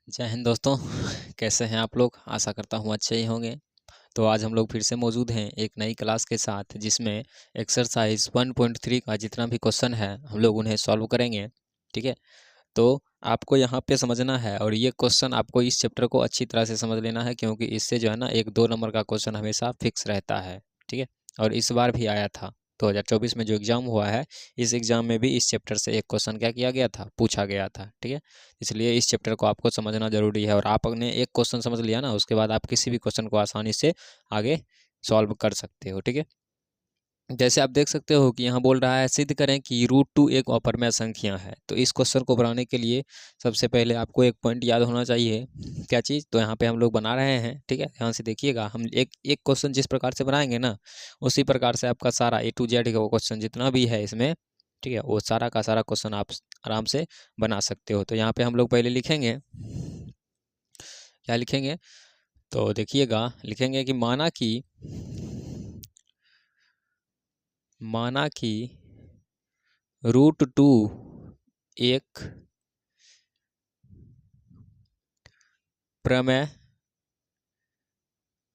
जय हिंद दोस्तों। कैसे हैं आप लोग? आशा करता हूँ अच्छे ही होंगे। तो आज हम लोग फिर से मौजूद हैं एक नई क्लास के साथ, जिसमें एक्सरसाइज 1.3 का जितना भी क्वेश्चन है हम लोग उन्हें सॉल्व करेंगे। ठीक है, तो आपको यहाँ पे समझना है और ये क्वेश्चन आपको इस चैप्टर को अच्छी तरह से समझ लेना है, क्योंकि इससे जो है ना 1-2 नंबर का क्वेश्चन हमेशा फिक्स रहता है। ठीक है, और इस बार भी आया था 2024 में जो एग्ज़ाम हुआ है, इस एग्ज़ाम में भी इस चैप्टर से एक क्वेश्चन क्या किया गया था, पूछा गया था। ठीक है, इसलिए इस चैप्टर को आपको समझना ज़रूरी है और आपने एक क्वेश्चन समझ लिया ना, उसके बाद आप किसी भी क्वेश्चन को आसानी से आगे सॉल्व कर सकते हो। ठीक है, जैसे आप देख सकते हो कि यहाँ बोल रहा है सिद्ध करें कि √2 एक अपरमेय संख्या है। तो इस क्वेश्चन को बनाने के लिए सबसे पहले आपको एक पॉइंट याद होना चाहिए। क्या चीज़? तो यहाँ पे हम लोग बना रहे हैं। ठीक है, ध्यान से देखिएगा। हम एक एक क्वेश्चन जिस प्रकार से बनाएंगे ना, उसी प्रकार से आपका सारा A to Z का क्वेश्चन जितना भी है इसमें, ठीक है, वो सारा का सारा क्वेश्चन आप आराम से बना सकते हो। तो यहाँ पे हम लोग पहले लिखेंगे, क्या लिखेंगे? तो देखिएगा, लिखेंगे कि माना कि √2 एक प्रमेय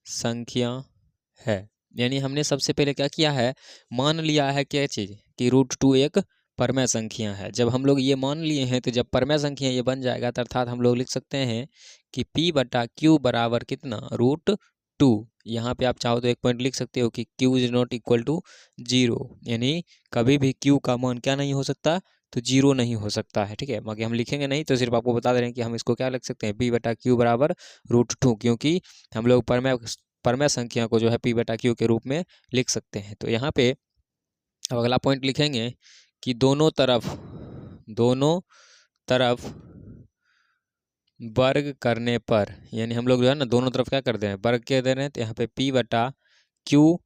संख्या है। यानी हमने सबसे पहले क्या किया है, मान लिया है क्या चीज़, कि √2 एक परमेय संख्या है। जब हम लोग ये मान लिए हैं, तो जब परमेय संख्या ये बन जाएगा, तो अर्थात हम लोग लिख सकते हैं कि P/Q बराबर कितना, √2। यहाँ पे आप चाहो तो एक पॉइंट लिख सकते हो कि Q is not equal to 0, यानी कभी भी Q का मान क्या नहीं हो सकता, तो 0 नहीं हो सकता है। ठीक है, बाकी हम लिखेंगे नहीं, तो सिर्फ आपको बता दे रहे हैं कि हम इसको क्या लिख सकते हैं, P/Q बराबर √2, क्योंकि हम लोग परमेय संख्या को जो है P/Q के रूप में लिख सकते हैं। तो यहाँ पे अब अगला पॉइंट लिखेंगे कि दोनों तरफ वर्ग करने पर, यानी हम लोग जो है ना दोनों तरफ क्या कर दे रहे हैं, वर्ग के दे रहे हैं। तो यहाँ पे P/Q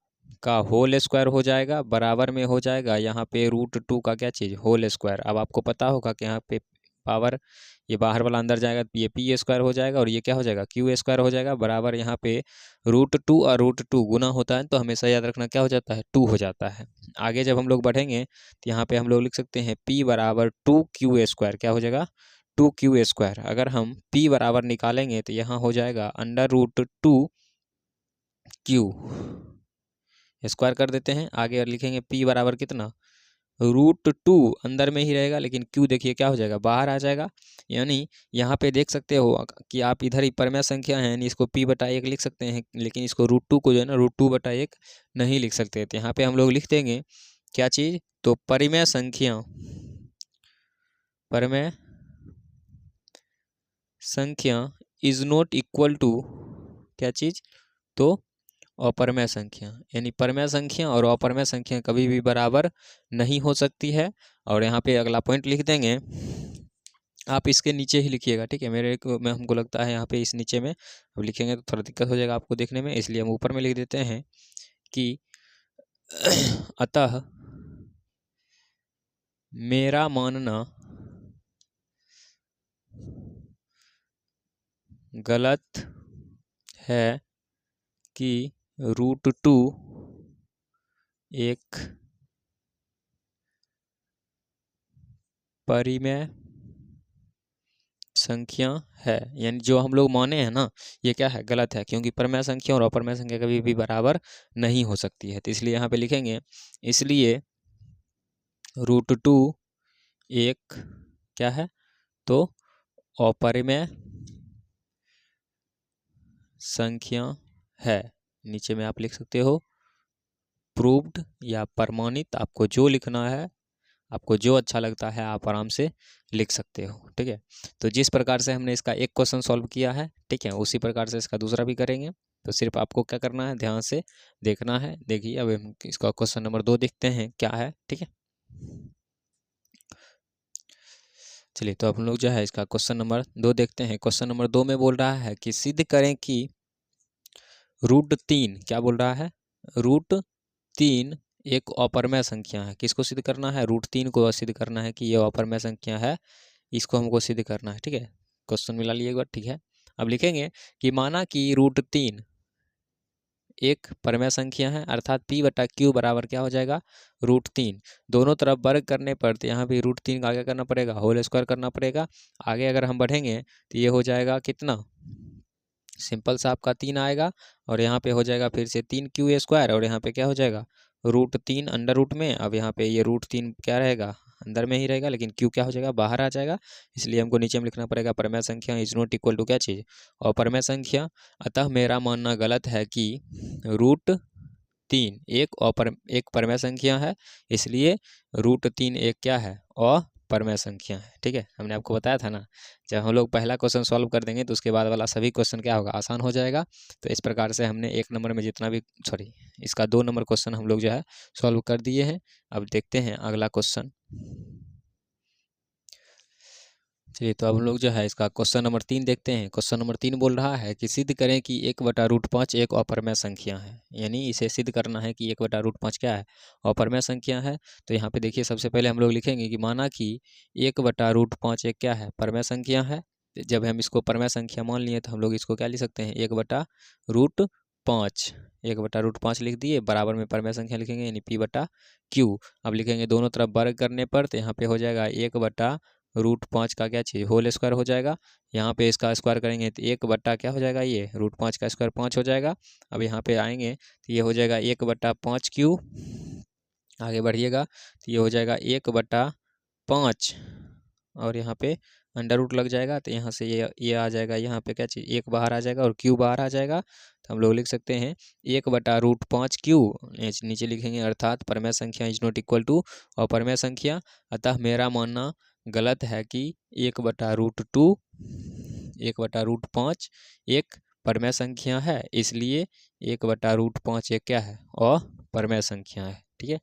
का होल स्क्वायर हो जाएगा, बराबर में हो जाएगा यहाँ पे √2 का क्या चीज़, होल स्क्वायर। अब आपको पता होगा कि यहाँ पे पावर, ये बाहर वाला अंदर जाएगा, ये P² हो जाएगा और ये क्या हो जाएगा, Q² हो जाएगा, बराबर यहाँ पे √2 और √2 गुना होता है, तो हमेशा याद रखना क्या हो जाता है, 2 हो जाता है। आगे जब हम लोग बढ़ेंगे, तो यहाँ पे हम लोग लिख सकते हैं P बराबर 2Q², क्या हो जाएगा, 2Q²। अगर हम P बराबर निकालेंगे, तो यहाँ हो जाएगा √2Q स्क्वायर कर देते हैं। आगे और लिखेंगे P बराबर कितना, √2 अंदर में ही रहेगा, लेकिन Q देखिए क्या हो जाएगा, बाहर आ जाएगा। यानी यहाँ पे देख सकते हो कि आप इधर ही परमेय संख्या है, यानी इसको P/1 लिख सकते हैं, लेकिन इसको √2 को जो है ना √2/1 नहीं लिख सकते। तो यहाँ पे हम लोग लिख देंगे क्या चीज़, तो परिमेय संख्या इज नॉट इक्वल टू क्या चीज़, तो अपरमेय संख्या, यानी परमेय संख्या और अपरमेय संख्या कभी भी बराबर नहीं हो सकती है। और यहाँ पे अगला पॉइंट लिख देंगे, आप इसके नीचे ही लिखिएगा। ठीक है, हमको लगता है यहाँ पे इस नीचे में अब लिखेंगे तो थोड़ा दिक्कत हो जाएगा आपको देखने में, इसलिए हम ऊपर में लिख देते हैं कि अतः मेरा मानना गलत है कि √2 एक परिमेय संख्या है। यानी जो हम लोग माने हैं ना, ये क्या है, गलत है, क्योंकि परमेय संख्या और अपरमेय संख्या कभी भी बराबर नहीं हो सकती है। तो इसलिए यहाँ पे लिखेंगे, इसलिए √2 एक क्या है, तो अपरिमेय संख्या है। नीचे में आप लिख सकते हो प्रूव्ड या प्रमाणित, आपको जो लिखना है, आपको जो अच्छा लगता है आप आराम से लिख सकते हो। ठीक है, तो जिस प्रकार से हमने इसका एक क्वेश्चन सॉल्व किया है, ठीक है, उसी प्रकार से इसका दूसरा भी करेंगे। तो सिर्फ आपको क्या करना है, ध्यान से देखना है। देखिए, अब हम इसका क्वेश्चन नंबर 2 देखते हैं क्या है। ठीक है, चलिए, तो हम लोग जो है इसका क्वेश्चन नंबर 2 देखते हैं। क्वेश्चन नंबर 2 में बोल रहा है कि सिद्ध करें कि √3, क्या बोल रहा है, √3 एक अपरमेय संख्या है। किसको सिद्ध करना है, √3 को सिद्ध करना है कि यह अपरमेय संख्या है, इसको हमको सिद्ध करना है। ठीक है, क्वेश्चन मिला लिए एक बार। ठीक है, अब लिखेंगे कि माना कि √3 एक परमेय संख्या है, अर्थात p बटा q बराबर क्या हो जाएगा, √3। दोनों तरफ वर्ग करने पर तो यहाँ भी √3 का आगे करना पड़ेगा, होल स्क्वायर करना पड़ेगा। आगे अगर हम बढ़ेंगे तो ये हो जाएगा कितना, सिंपल सा आपका 3 आएगा, और यहाँ पे हो जाएगा फिर से 3q², और यहाँ पे क्या हो जाएगा, √3 अंडर रूट में। अब यहाँ पे ये √3 क्या रहेगा, अंदर में ही रहेगा, लेकिन q क्या हो जाएगा, बाहर आ जाएगा। इसलिए हमको नीचे में लिखना पड़ेगा परमेय संख्या इज नॉट इक्वल टू क्या चीज़, अपरमेय संख्या। अतः मेरा मानना गलत है कि √3 एक परमेय संख्या है, इसलिए √3 एक क्या है, अपरमेय संख्या है। ठीक है, हमने आपको बताया था ना, जब हम लोग पहला क्वेश्चन सॉल्व कर देंगे तो उसके बाद वाला सभी क्वेश्चन क्या होगा, आसान हो जाएगा। तो इस प्रकार से हमने 1 नंबर में जितना भी इसका 2 नंबर क्वेश्चन हम लोग जो है सॉल्व कर दिए हैं। अब देखते हैं अगला क्वेश्चन। चलिए, तो अब हम लोग जो है इसका क्वेश्चन नंबर 3 देखते हैं। क्वेश्चन नंबर 3 बोल रहा है कि सिद्ध करें कि 1/√5 एक अपरमेय संख्या है। यानी इसे सिद्ध करना है कि 1/√5 क्या है, अपरमेय संख्या है। तो यहाँ पे देखिए, सबसे पहले हम लोग लिखेंगे कि माना कि 1/√5 एक क्या है, परमेय संख्या है। जब हम इसको परमेय संख्या मान लिए तो हम लोग इसको क्या लिख सकते हैं, 1/√5। 1/√5 लिख दिए, बराबर में परमेय संख्या लिखेंगे यानी p/q। अब लिखेंगे दोनों तरफ वर्ग करने पर, तो यहाँ पे हो जाएगा 1/√5 का क्या चीज़, होल स्क्वायर हो जाएगा। यहाँ पे इसका स्क्वायर करेंगे तो 1 क्या हो जाएगा, ये √5 का स्क्वायर 5 हो जाएगा। अब यहाँ पे आएंगे तो ये हो जाएगा 1/5q। आगे बढ़िएगा तो ये हो जाएगा 1/5, और यहाँ पे अंडर रूट लग जाएगा, तो यहाँ से ये आ जाएगा, यहाँ पे क्या चीज़, 1 बाहर आ जाएगा और q बाहर आ जाएगा। तो हम लोग लिख सकते हैं 1/√5q, नीचे लिखेंगे, अर्थात परमेय संख्या इज नॉट इक्वल टू अपरमेय संख्या। अतः मेरा मानना गलत है कि 1/√2 1/√5 एक परमेय संख्या है, इसलिए 1/√5 एक क्या है, अपरमेय संख्या है। ठीक है,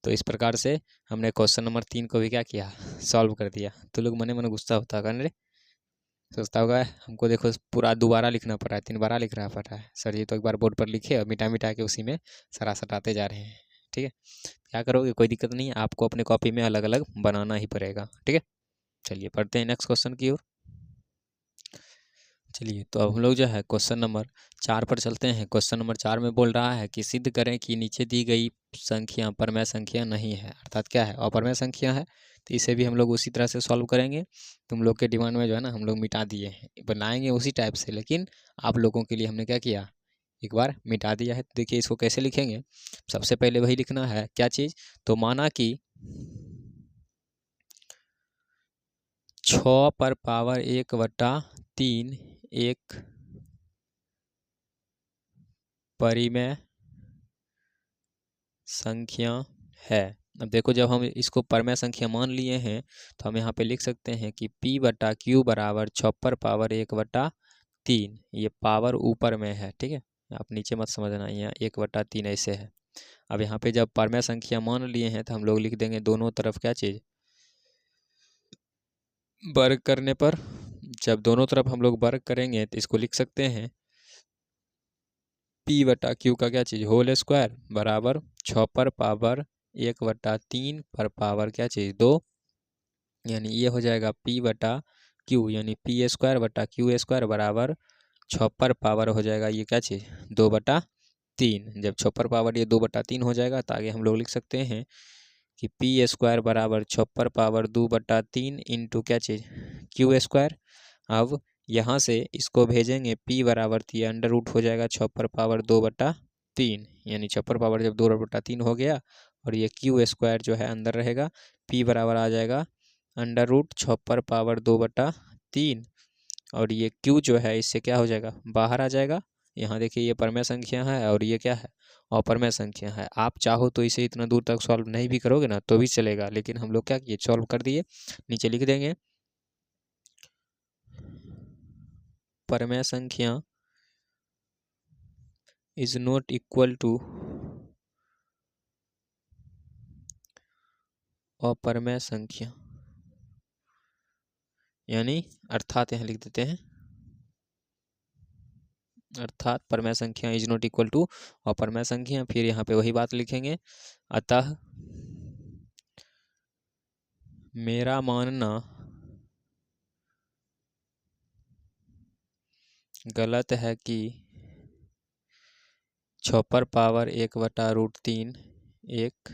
तो इस प्रकार से हमने क्वेश्चन नंबर 3 को भी क्या किया, सॉल्व कर दिया। तो लोग मने मन गुस्सा होता होगा ना रे, सोचता होगा हमको देखो पूरा दोबारा लिखना पड़ रहा है, 3 बार लिखना पड़ रहा है, सर जी तो एक बार बोर्ड पर लिखे और मिटा मिटा के उसी में सरा सटाते जा रहे हैं। ठीक है, क्या करोगे, कोई दिक्कत नहीं है, आपको अपने कॉपी में अलग अलग बनाना ही पड़ेगा। ठीक है, चलिए पढ़ते हैं नेक्स्ट क्वेश्चन की ओर। चलिए, तो अब हम लोग जो है क्वेश्चन नंबर 4 पर चलते हैं। क्वेश्चन नंबर 4 में बोल रहा है कि सिद्ध करें कि नीचे दी गई संख्या परमेय संख्या नहीं है, अर्थात क्या है, अपरमेय संख्या है। तो इसे भी हम लोग उसी तरह से सॉल्व करेंगे। तुम लोग के डिमांड में जो है ना हम लोग मिटा दिए हैं, बनाएंगे उसी टाइप से, लेकिन आप लोगों के लिए हमने क्या किया, एक बार मिटा दिया है। तो देखिए इसको कैसे लिखेंगे, सबसे पहले वही लिखना है, क्या चीज़, तो माना कि 6/1/3 एक परिमेय संख्या है। अब देखो, जब हम इसको परमेय संख्या मान लिए हैं तो हम यहाँ पे लिख सकते हैं कि p/q बराबर 6/1/3। ये पावर ऊपर में है, ठीक है, आप नीचे मत समझना, यहाँ 1/3 ऐसे है। अब यहाँ पे जब परमेय संख्या मान लिए हैं तो हम लोग लिख देंगे दोनों तरफ क्या चीज़, वर्ग करने पर। जब दोनों तरफ हम लोग वर्ग करेंगे तो इसको लिख सकते हैं p/q का क्या चीज़, होल स्क्वायर बराबर 6/1/3 पर पावर क्या चीज़, 2। यानी ये हो जाएगा p/q, यानी p²/q² बराबर 6 हो जाएगा ये क्या चीज़, 2/3। जब 6 ये 2/3 हो जाएगा तो आगे हम लोग लिख सकते हैं कि p² बराबर 6/2/3 इंटू क्या चीज़, q²। अब यहाँ से इसको भेजेंगे p बराबर, तो ये अंडर रूट हो जाएगा 6/2/3, यानी 6 जब 2/3 हो गया, और ये q² जो है अंदर रहेगा, p बराबर आ जाएगा अंडर रूट 6/2/3, और ये q जो है इससे क्या हो जाएगा, बाहर आ जाएगा। यहाँ देखिए ये परमेय संख्या है और ये क्या है, अपरमेय संख्या है। आप चाहो तो इसे इतना दूर तक सॉल्व नहीं भी करोगे ना तो भी चलेगा, लेकिन हम लोग क्या किए, सॉल्व कर दिए। नीचे लिख देंगे परमेय संख्या इज नॉट इक्वल टू अपरमेय संख्या, यानी अर्थात यहाँ लिख देते हैं, अर्थात परमेय संख्या इज नॉट इक्वल टू अपरमेय संख्या। फिर यहाँ पे वही बात लिखेंगे, अतः मेरा मानना गलत है कि 6 पर पावर 1/√3 एक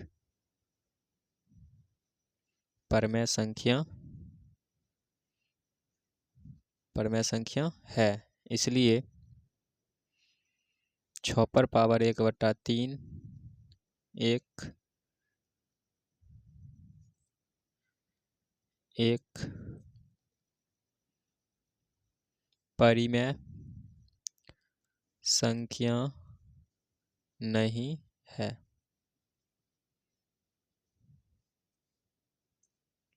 परमेय संख्या है। इसलिए 6 पर पावर 1/3 एक परिमेय संख्या नहीं है।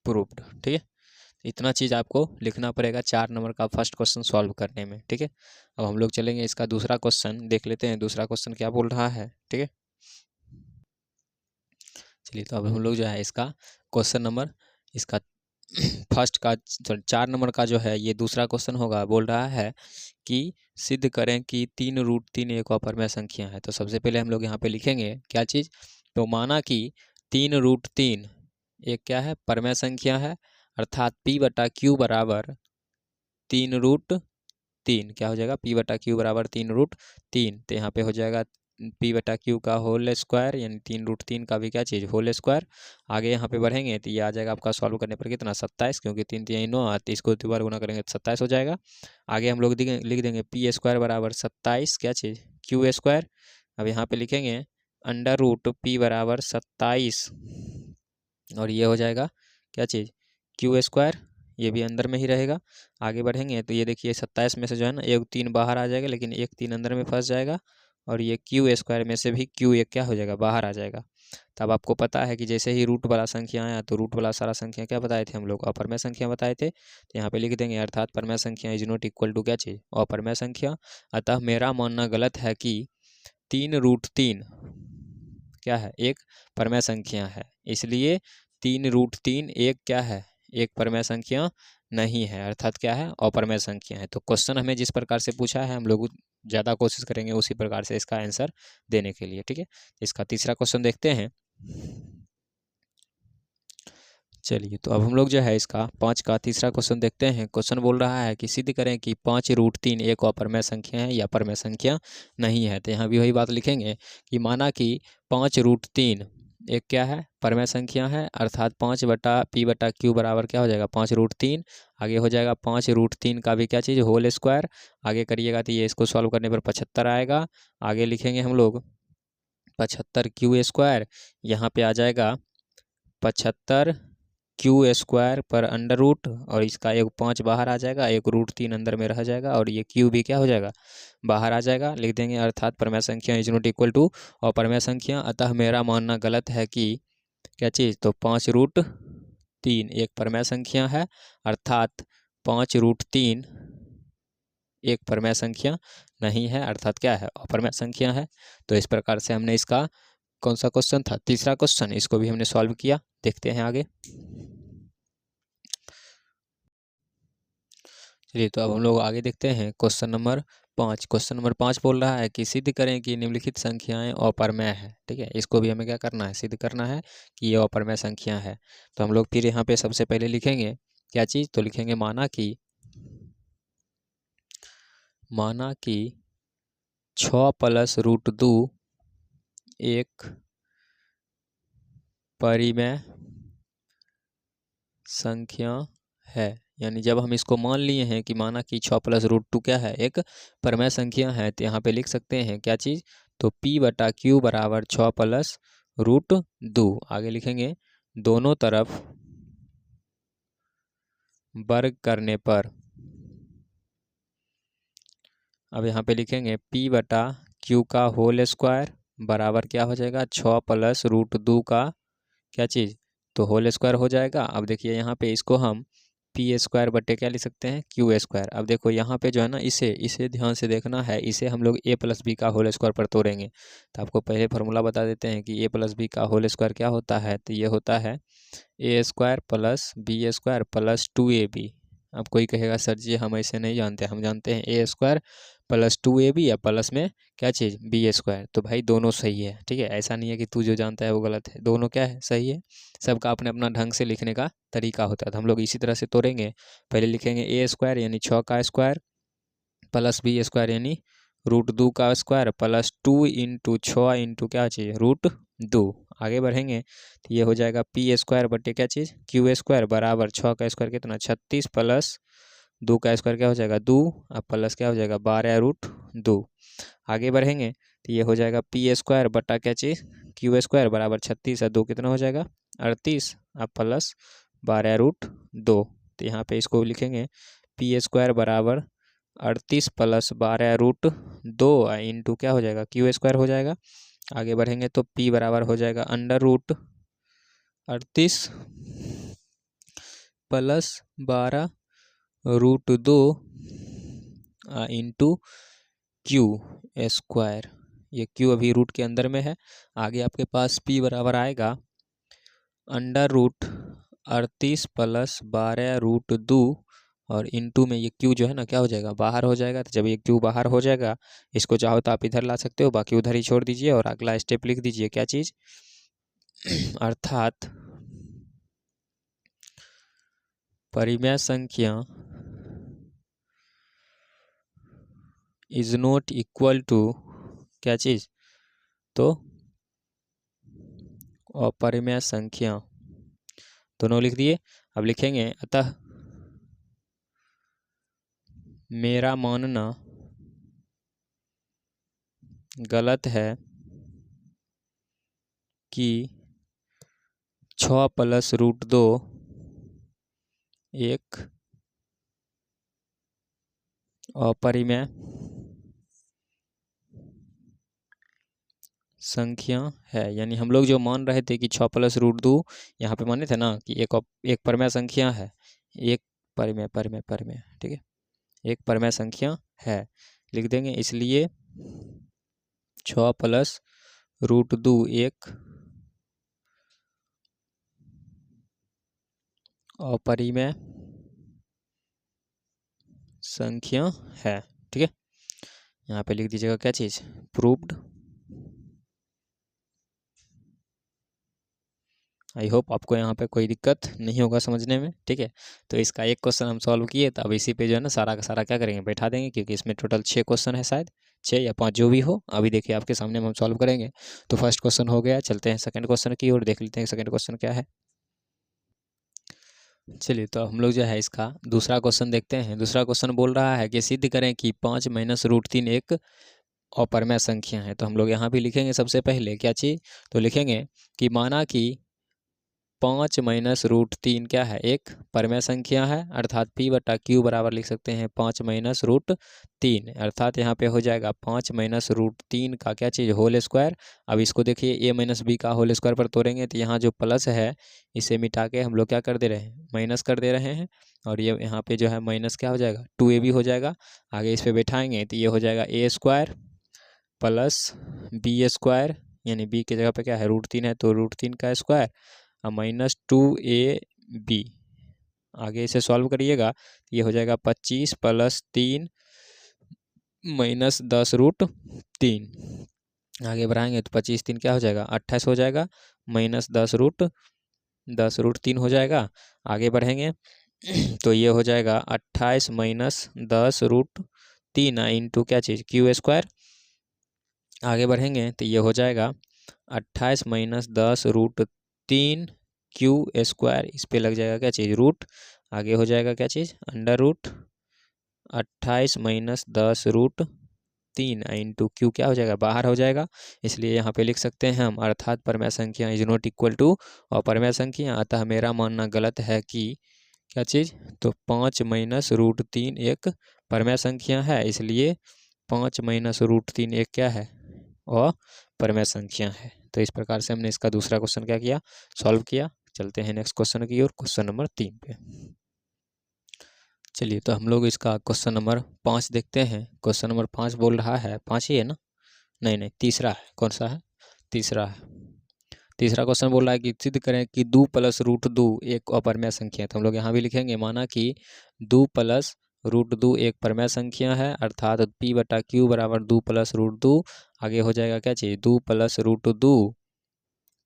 प्रूव्ड। ठीक है, इतना चीज़ आपको लिखना पड़ेगा 4 नंबर का फर्स्ट क्वेश्चन सॉल्व करने में। ठीक है, अब हम लोग चलेंगे इसका दूसरा क्वेश्चन देख लेते हैं, दूसरा क्वेश्चन क्या बोल रहा है। ठीक है, चलिए तो अब हम लोग जो है इसका क्वेश्चन नंबर इसका फर्स्ट का 4 नंबर का जो है ये दूसरा क्वेश्चन होगा। बोल रहा है कि सिद्ध करें कि 3√3 एक अपरमेय संख्या है। तो सबसे पहले हम लोग यहाँ पे लिखेंगे क्या चीज़, तो माना कि 3√3 एक क्या है, परमेय संख्या है, अर्थात P/Q बराबर 3√3 क्या हो जाएगा, P/Q बराबर 3√3। तो यहाँ पे हो जाएगा P/Q का होल स्क्वायर, यानी 3√3 का भी क्या चीज़, होल स्क्वायर। आगे यहाँ पे बढ़ेंगे तो ये आ जाएगा आपका सॉल्व करने पर कितना, 27, क्योंकि 3 3 9 आती, इसको 2 बार गुना करेंगे तो 27 हो जाएगा। आगे हम लोग लिख देंगे P² बराबर 27 क्या चीज़, Q²। अब यहाँ पे लिखेंगे √P बराबर 27 और ये हो जाएगा क्या चीज़, Q²। ये भी अंदर में ही रहेगा। आगे बढ़ेंगे तो ये देखिए 27 में से जो है ना एक 3 बाहर आ जाएगा, लेकिन एक 3 अंदर में फंस जाएगा, और ये Q² में से भी Q1 क्या हो जाएगा, बाहर आ जाएगा। तब आपको पता है कि जैसे ही रूट वाला संख्या आया तो रूट वाला सारा संख्या क्या बताए थे हम लोग, अपरमेय संख्या बताए थे। तो यहाँ पे लिख देंगे अर्थात परमेय संख्या इज नॉट इक्वल टू क्या चीज़, अपरमेय संख्या। अतः मेरा मानना गलत है कि 3√3 क्या है, एक परमेय संख्या है। इसलिए 3√3 एक क्या है, एक परमेय संख्या नहीं है, अर्थात क्या है, अपरमेय संख्या है। तो क्वेश्चन हमें जिस प्रकार से पूछा है हम लोग ज़्यादा कोशिश करेंगे उसी प्रकार से इसका आंसर देने के लिए। ठीक है, इसका तीसरा क्वेश्चन देखते हैं। चलिए तो अब हम लोग जो है इसका 5 का तीसरा क्वेश्चन देखते हैं। क्वेश्चन बोल रहा है कि सिद्ध करें कि 5√3 एक अपरमेय संख्या है या परमेय संख्या नहीं है। तो यहाँ भी वही बात लिखेंगे कि माना कि 5√3 एक क्या है, परमेय संख्या है, अर्थात 5/P/Q बराबर क्या हो जाएगा, 5√3। आगे हो जाएगा 5√3 का भी क्या चीज़, होल स्क्वायर। आगे करिएगा तो ये इसको सॉल्व करने पर 75 आएगा। आगे लिखेंगे हम लोग 75 Q², यहाँ पे आ जाएगा 75 Q² पर अंडर रूट, और इसका एक 5 बाहर आ जाएगा, एक √3 अंदर में रह जाएगा, और ये Q भी क्या हो जाएगा, बाहर आ जाएगा। लिख देंगे अर्थात परमेय संख्या इज नॉट इक्वल टू अपरमेय संख्या। अतः मेरा मानना गलत है कि क्या चीज़, तो 5√3 एक परमेय संख्या है, अर्थात 5√3 एक परमेय संख्या नहीं है, अर्थात क्या है, अपरमेय संख्या है। तो इस प्रकार से हमने इसका कौन सा क्वेश्चन था, तीसरा क्वेश्चन, इसको भी हमने सॉल्व किया। देखते हैं आगे। चलिए तो अब हम लोग आगे देखते हैं क्वेश्चन नंबर 5। क्वेश्चन नंबर 5 बोल रहा है कि सिद्ध करें कि निम्नलिखित संख्याएं अपरमेय है। ठीक है, इसको भी हमें क्या करना है, सिद्ध करना है कि ये अपरमेय संख्या है। तो हम लोग फिर यहाँ पे सबसे पहले लिखेंगे क्या चीज़, तो लिखेंगे माना कि 6 + √2 एक परिमेय संख्या है। यानी जब हम इसको मान लिए हैं कि माना कि 6 + √2 क्या है, एक परमेय संख्या है, तो यहाँ पे लिख सकते हैं क्या चीज़, तो P/Q बराबर 6 + √2। आगे लिखेंगे दोनों तरफ वर्ग करने पर। अब यहाँ पे लिखेंगे P/Q का होल स्क्वायर बराबर क्या हो जाएगा, 6 + √2 का क्या चीज़, तो होल स्क्वायर हो जाएगा। अब देखिए यहाँ पे इसको हम P² बटे क्या लिख सकते हैं, Q²। अब देखो यहाँ पे जो है ना, इसे ध्यान से देखना है, इसे हम लोग A + B का होल स्क्वायर पर तोड़ेंगे। तो आपको पहले फार्मूला बता देते हैं कि A + B का होल स्क्वायर क्या होता है, तो ये होता है A² + B² + 2AB। अब कोई कहेगा सर जी हम ऐसे नहीं जानते, हम जानते हैं A² + 2AB या प्लस में क्या चीज़, B²। तो भाई दोनों सही है। ठीक है, ऐसा नहीं है कि तू जो जानता है वो गलत है, दोनों क्या है, सही है। सबका अपने अपना ढंग से लिखने का तरीका होता है। तो हम लोग इसी तरह से तोड़ेंगे। पहले लिखेंगे A² यानी 6 का स्क्वायर प्लस B² यानी रूट 2 का स्क्वायर प्लस 2 इंटू 6 इंटू क्या चाहिए रूट 2। आगे बढ़ेंगे तो ये हो जाएगा पी स्क्वायर बटे क्या चीज़ क्यू स्क्वायर बराबर 6 का स्क्वायर कितना 36 प्लस 2 का स्क्वायर क्या हो जाएगा 2 अब प्लस क्या हो जाएगा 12 रूट 2। आगे बढ़ेंगे तो ये हो जाएगा पी स्क्वायर बटा क्या चीज़ क्यू स्क्वायर बराबर 36 और 2 कितना हो जाएगा 38 अब प्लस 12 रूट 2। तो यहाँ पे इसको लिखेंगे पी स्क्वायर बराबर 38 प्लस 12 रूट 2 इंटू क्या हो जाएगा क्यू स्क्वायर हो जाएगा। आगे बढ़ेंगे तो पी बराबर हो जाएगा under root 38 plus 12 root 2 into Q square. ये क्यू अभी रूट के अंदर में है। आगे आपके पास पी बराबर आएगा अंडर रूट 38 प्लस 12 रूट 2 और इंटू में ये क्यू जो है ना क्या हो जाएगा बाहर हो जाएगा। तो जब ये क्यू बाहर हो जाएगा इसको चाहो तो आप इधर ला सकते हो, बाकी उधर ही छोड़ दीजिए और अगला स्टेप लिख दीजिए क्या चीज़ अर्थात परिमेय संख्या इज नॉट इक्वल टू क्या चीज़ तो अपरिमेय संख्या दोनों लिख दिए। अब लिखेंगे अतः मेरा मानना गलत है कि 6 प्लस रूट 2 एक अपरिमेय संख्या है। यानी हम लोग जो मान रहे थे कि 6 प्लस रूट 2 यहाँ पे माने थे ना कि एक परिमेय संख्या है, एक परिमेय परिमेय परिमेय ठीक है एक परिमेय संख्या है लिख देंगे। इसलिए 6 प्लस रूट 2 एक अपरिमेय संख्या है। ठीक है यहाँ पे लिख दीजिएगा क्या चीज़ प्रूव्ड। आई होप आपको यहाँ पे कोई दिक्कत नहीं होगा समझने में। ठीक है तो इसका एक क्वेश्चन हम सॉल्व किए, तो अब इसी पे जो है ना सारा का सारा क्या करेंगे बैठा देंगे, क्योंकि इसमें टोटल 6 क्वेश्चन है, शायद 6 या 5 जो भी हो। अभी देखिए आपके सामने हम सॉल्व करेंगे। तो फर्स्ट क्वेश्चन हो गया, चलते हैं सेकंड क्वेश्चन की ओर, देख लेते हैं सेकंड क्वेश्चन क्या है। चलिए तो हम लोग जो है इसका दूसरा क्वेश्चन देखते हैं। दूसरा क्वेश्चन बोल रहा है कि सिद्ध करें कि 5 माइनस रूट 3 एक अपरिमेय संख्या है। तो हम लोग यहाँ भी लिखेंगे सबसे पहले क्या चीज़, तो लिखेंगे कि माना कि 5 माइनस रूट 3 क्या है एक परिमेय संख्या है, अर्थात पी बटा क्यू बराबर लिख सकते हैं 5 माइनस रूट 3, अर्थात यहाँ पे हो जाएगा 5 माइनस रूट 3 का क्या चीज़ होल स्क्वायर। अब इसको देखिए ए माइनस बी का होल स्क्वायर पर तोड़ेंगे तो यहाँ जो प्लस है इसे मिटा के हम लोग क्या कर दे रहे हैं माइनस कर दे रहे हैं, और ये यहाँ पे जो है माइनस क्या हो जाएगा 2ab हो जाएगा। आगे इस पर बैठाएंगे तो ये हो जाएगा ए स्क्वायर प्लस बी स्क्वायर, यानी बी की जगह पे क्या है रूट 3 है तो रूट 3 का स्क्वायर माइनस 2ab। आगे इसे सॉल्व करिएगा तो ये हो जाएगा 25 प्लस 3 माइनस 10 रूट 3। आगे बढ़ाएंगे तो 25 3 क्या हो जाएगा 28 हो जाएगा, माइनस 10 रूट 3 हो जाएगा। आगे बढ़ेंगे तो ये हो जाएगा 28 माइनस 10 रूट 3 इंटू क्या चीज़ क्यू स्क्वायर। आगे बढ़ेंगे तो ये हो जाएगा 28 माइनस 10 रूट 3 क्यू स्क्वायर, इस पे लग जाएगा क्या चीज़ रूट। आगे हो जाएगा क्या चीज़ under root 28 minus 10 root 3 into Q क्या हो जाएगा बाहर हो जाएगा, इसलिए यहाँ पे लिख सकते हैं हम अर्थात परिमेय संख्या इज नॉट इक्वल टू और परिमेय संख्या। अतः मेरा मानना गलत है कि क्या चीज़, तो 5 माइनस रूट 3 एक परिमेय संख्या है, इसलिए 5 माइनस रूट 3 एक क्या है और परिमेय संख्या है। तो इस प्रकार से हमने इसका दूसरा क्वेश्चन क्या किया सॉल्व किया। चलते हैं नेक्स्ट क्वेश्चन की ओर, क्वेश्चन नंबर 3 पे। चलिए तो हम लोग इसका क्वेश्चन नंबर 5 देखते हैं। क्वेश्चन नंबर 5 बोल रहा है, 5 ही है ना, नहीं तीसरा है, कौन सा है तीसरा है। तीसरा क्वेश्चन बोल रहा है कि सिद्ध करें कि 2 प्लस रूट 2 एक अपरिमेय संख्या है। तो हम लोग यहाँ भी लिखेंगे माना कि 2 प्लस रूट 2 एक परिमेय संख्या है, अर्थात पी बटा क्यू बराबर 2 प्लस रूट 2। आगे हो जाएगा क्या चीज़ 2 प्लस रूट 2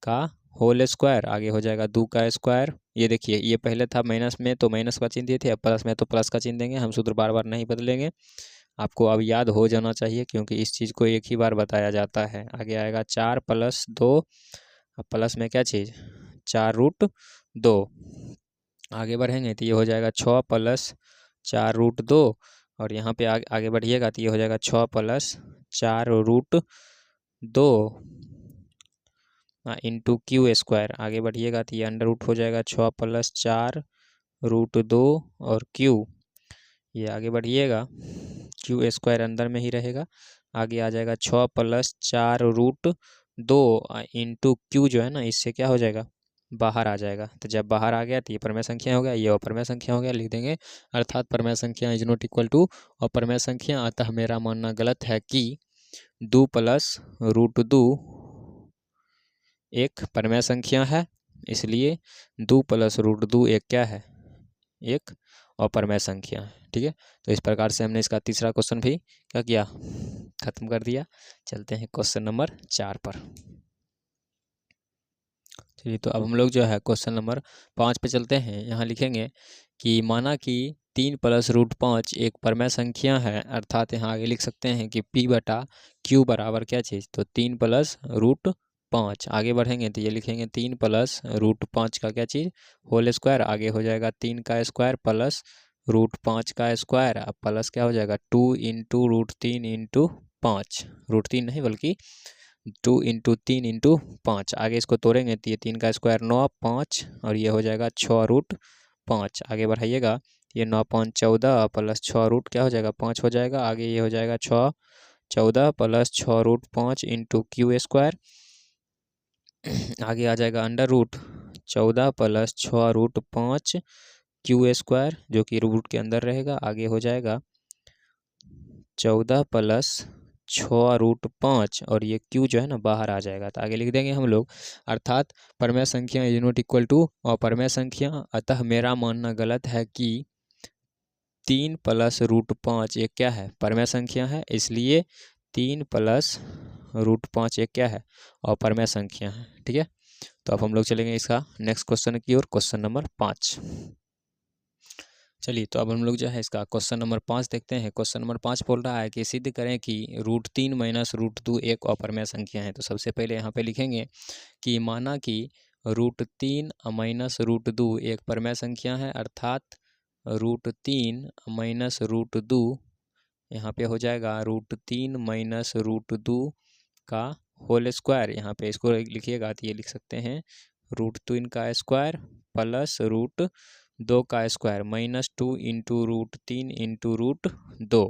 का होल स्क्वायर। आगे हो जाएगा 2 का स्क्वायर। ये देखिए ये पहले था माइनस में तो माइनस का चिन्ह दिए थे, अब प्लस में तो प्लस का चिन्ह देंगे, हम सूत्र बार बार नहीं बदलेंगे। आपको अब याद हो जाना चाहिए, क्योंकि इस चीज़ को एक ही बार बताया जाता है। आगे आएगा 4 + 2, अब प्लस में क्या चीज़, 4√2। आगे बढ़ेंगे तो ये हो जाएगा 6 + 4√2, और यहाँ पे आगे बढ़िएगा तो ये हो जाएगा 6 + 4√2 इंटू Q²। आगे बढ़िएगा तो ये अंडर रूट हो जाएगा 6 + 4√2 और Q। ये आगे बढ़िएगा Q² अंदर में ही रहेगा। आगे आ जाएगा 6 + 4√2 इंटू Q जो है ना, इससे क्या हो जाएगा, बाहर आ जाएगा। तो जब बाहर आ गया तो ये परमेय संख्या हो गया, ये अपरमेय संख्या हो गया, लिख देंगे। अर्थात परमेय संख्या इज नॉट इक्वल टू अपरमेय संख्या। अतः मेरा मानना गलत है कि 2 + √2 एक परमेय संख्या है, इसलिए 2 + √2 एक क्या है, एक अपरमेय संख्या है। ठीक है, तो इस प्रकार से हमने इसका तीसरा क्वेश्चन भी क्या किया, खत्म कर दिया। चलते हैं क्वेश्चन नंबर 4 पर। चलिए, तो अब हम लोग जो है क्वेश्चन नंबर 5 पे चलते हैं। यहाँ लिखेंगे कि माना कि 3 + √5 एक परमेय संख्या है, अर्थात यहाँ आगे लिख सकते हैं कि P/Q बराबर क्या चीज़, तो 3 + √5। आगे बढ़ेंगे तो ये लिखेंगे 3 + √5 का क्या चीज़, होल स्क्वायर। आगे हो जाएगा 3 का स्क्वायर प्लस √5 का स्क्वायर, अब प्लस क्या हो जाएगा 2 × √3 × 5, √3 नहीं बल्कि 2 × 3 × 5। आगे इसको तोड़ेंगे तो ये 3 का स्क्वायर 9, 5 और ये हो जाएगा 6√5। आगे बढ़ाइएगा, ये 9 × 5 = 14 प्लस 6 क्या हो जाएगा 5 हो जाएगा। आगे ये हो जाएगा 6 14 प्लस 6√5 इंटू Q²। आगे आ जाएगा अंडर रूट 14 + 6√5 Q² जो कि रूट के अंदर रहेगा। आगे हो जाएगा 14 + 6√5 और ये Q जो है ना बाहर आ जाएगा। तो आगे लिख देंगे हम लोग, अर्थात परमेय संख्या इज नॉट इक्वल टू अपरमेय संख्या। अतः मेरा मानना गलत है कि 3 + √5 एक क्या है, परमेय संख्या है, इसलिए 3 + √5 एक क्या है, अपरमेय संख्या है। ठीक है, तो अब हम लोग चलेंगे इसका नेक्स्ट क्वेश्चन की ओर, क्वेश्चन नंबर 5। चलिए, तो अब हम लोग जो है इसका क्वेश्चन नंबर 5 देखते हैं। क्वेश्चन नंबर 5 बोल रहा है कि सिद्ध करें कि √3 - √2 एक अपरमेय संख्या है। तो सबसे पहले यहाँ पे लिखेंगे कि माना कि √3 - √2 एक परमेय संख्या है, अर्थात √3 - √2 यहाँ पे हो जाएगा √3 - √2 का होल स्क्वायर। यहाँ पे इसको लिखिएगा तो ये लिख सकते हैं √3 का स्क्वायर प्लस √2 का स्क्वायर -2 × √3 × √2।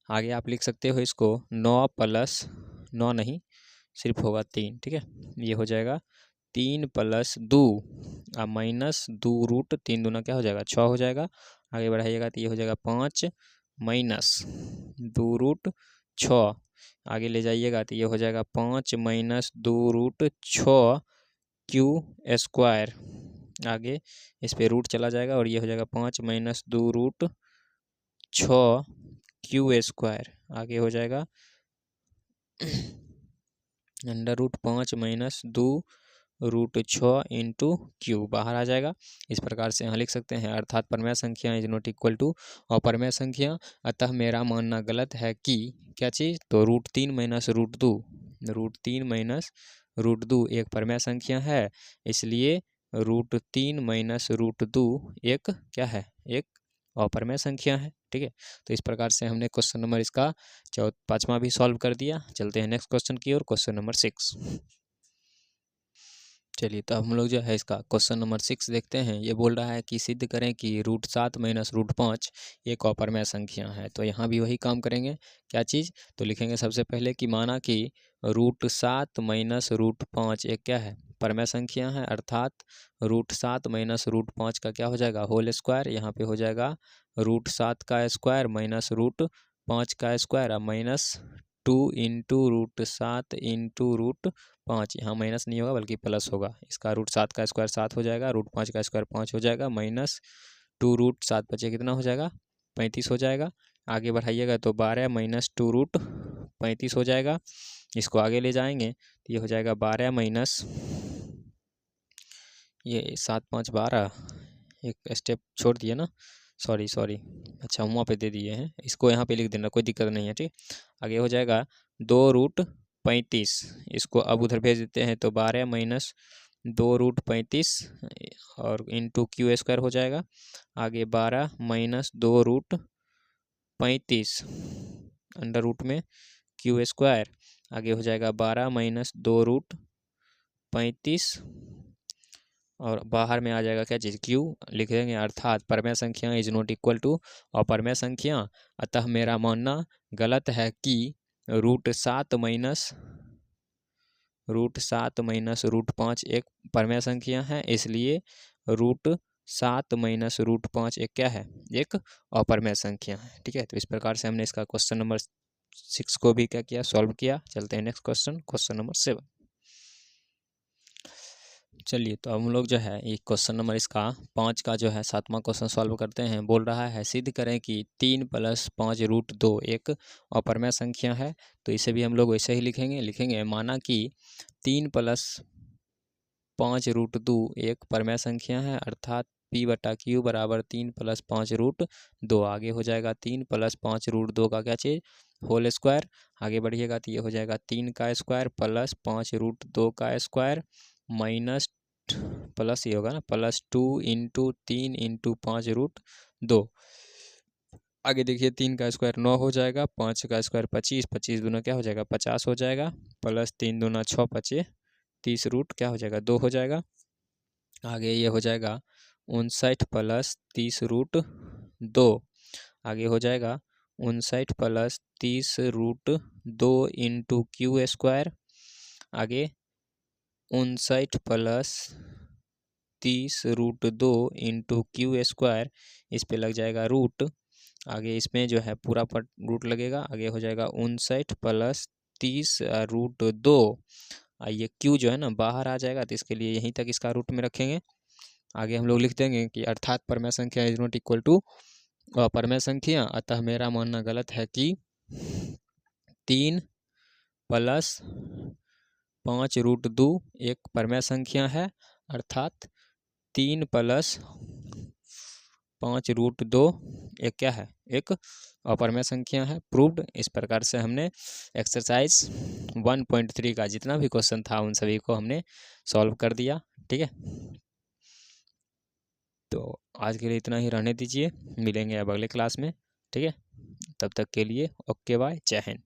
आगे आप लिख सकते हो इसको 9 + 9 नहीं, सिर्फ होगा 3। ठीक है, ये हो जाएगा 3 + 2 -2 √3 दूना क्या हो जाएगा 6 हो जाएगा। आगे बढ़ाइएगा तो ये हो जाएगा 5 - 2 √6। आगे ले जाइएगा तो ये हो जाएगा 5 - 2 √6 Q²। आगे इस पे रूट चला जाएगा और ये हो जाएगा 5 - 2 √6 Q²। आगे हो जाएगा √5 - 2 √6 इंटू Q बाहर आ जाएगा। इस प्रकार से यहाँ लिख सकते हैं, अर्थात परमेय संख्या इज नॉट इक्वल टू अपरमेय संख्या। अतः मेरा मानना गलत है कि क्या चीज़, तो √3 - √2 √3 - √2 एक परमेय संख्या है, इसलिए √3 - √2 एक क्या है, एक अपरमेय संख्या है। ठीक है, तो इस प्रकार से हमने क्वेश्चन नंबर इसका 5वां भी सॉल्व कर दिया। चलते हैं नेक्स्ट क्वेश्चन की ओर, क्वेश्चन नंबर 6। चलिए, तो हम लोग जो है इसका क्वेश्चन नंबर 6 देखते हैं। ये बोल रहा है कि सिद्ध करें कि √7 - √5 एक अपरमेय संख्या है। तो यहाँ भी वही काम करेंगे, क्या चीज़, तो लिखेंगे सबसे पहले कि माना कि √7 - √5 एक क्या है, परमेय संख्या है, अर्थात √7 - √5 का क्या हो जाएगा, होल स्क्वायर। यहाँ पे हो जाएगा √7 का स्क्वायर -√5 का स्क्वायर -2 × √7 × √5। यहाँ माइनस नहीं होगा बल्कि प्लस होगा। इसका √7 का स्क्वायर 7 हो जाएगा, √5 का स्क्वायर 5 हो जाएगा, -2 √7 बचे कितना हो जाएगा 35 हो जाएगा। आगे बढ़ाइएगा तो 12 - 2 √35 हो जाएगा। इसको आगे ले जाएंगे तो ये हो जाएगा 12 माइनस ये 7 5 12, एक स्टेप छोड़ दिए ना, सॉरी सॉरी, अच्छा वहाँ पे दे दिए हैं, इसको यहाँ पे लिख देना, कोई दिक्कत नहीं है, ठीक। आगे हो जाएगा 2√35, इसको अब उधर भेज देते हैं तो 12 माइनस 2√35 और इंटू क्यू स्क्वायर हो जाएगा। आगे 12 माइनस 2√35 अंडर रूट में क्यू स्क्वायर। आगे हो जाएगा 12 माइनस 2√35 और बाहर में आ जाएगा क्या चीज़, क्यू लिख देंगे, अर्थात परमेय संख्या इज नॉट इक्वल टू अपरमेय संख्या। अतः मेरा मानना गलत है कि √7 माइनस √5 एक परमेय संख्या है, इसलिए √7 माइनस √5 एक क्या है, एक अपरमेय संख्या है, ठीक है। तो इस प्रकार से हमने इसका क्वेश्चन नंबर 6 को भी क्या किया, सॉल्व किया। चलते हैं नेक्स्ट क्वेश्चन, क्वेश्चन नंबर 7। चलिए तो हम लोग जो है एक क्वेश्चन नंबर इसका 5 का जो है 7वां क्वेश्चन सॉल्व करते हैं। बोल रहा है सिद्ध करें कि 3 + 5√2 एक अपरमेय संख्या है। तो इसे भी हम लोग वैसे ही लिखेंगे माना कि 3 + 5√2 एक परमेय संख्या है, अर्थात P/Q बराबर 3 + 5√2। आगे हो जाएगा 3 + 5√2 का क्या चीज़, होल स्क्वायर। आगे बढ़िएगा तो ये हो जाएगा 3 का स्क्वायर प्लस 5√2 का स्क्वायर माइनस प्लस ये होगा ना +2 × 3 × 5√2। आगे देखिए 3 का स्क्वायर 9 हो जाएगा, 5 का स्क्वायर 25, 25 दूना क्या हो जाएगा 50 हो जाएगा, प्लस 3 दूना 6, 5 30 रूट क्या हो जाएगा 2 हो जाएगा। आगे ये हो जाएगा 59 + 30√2। आगे हो जाएगा 59 + 30√2 × क्यू स्क्वायर। आगे 59 + 30√2 × क्यू स्क्वायर, इस पे लग जाएगा रूट। आगे इसमें जो है पूरा पर रूट लगेगा। आगे हो जाएगा 59 + 30√2। ये क्यू जो है ना बाहर आ जाएगा, तो इसके लिए यहीं तक इसका रूट में रखेंगे। आगे हम लोग लिख देंगे कि अर्थात परमेय संख्या इज नॉट इक्वल टू अपरमेय संख्या। अतः मेरा मानना गलत है कि 3 + 5√2 एक परमेय संख्या है, अर्थात 3 + 5√2 एक क्या है, एक अपरमेय संख्या है। प्रूव्ड। इस प्रकार से हमने एक्सरसाइज 1.3 का जितना भी क्वेश्चन था उन सभी को हमने सॉल्व कर दिया, ठीक है। तो आज के लिए इतना ही रहने दीजिए, मिलेंगे अब अगले क्लास में, ठीक है। तब तक के लिए ओके बाय, जय हिंद।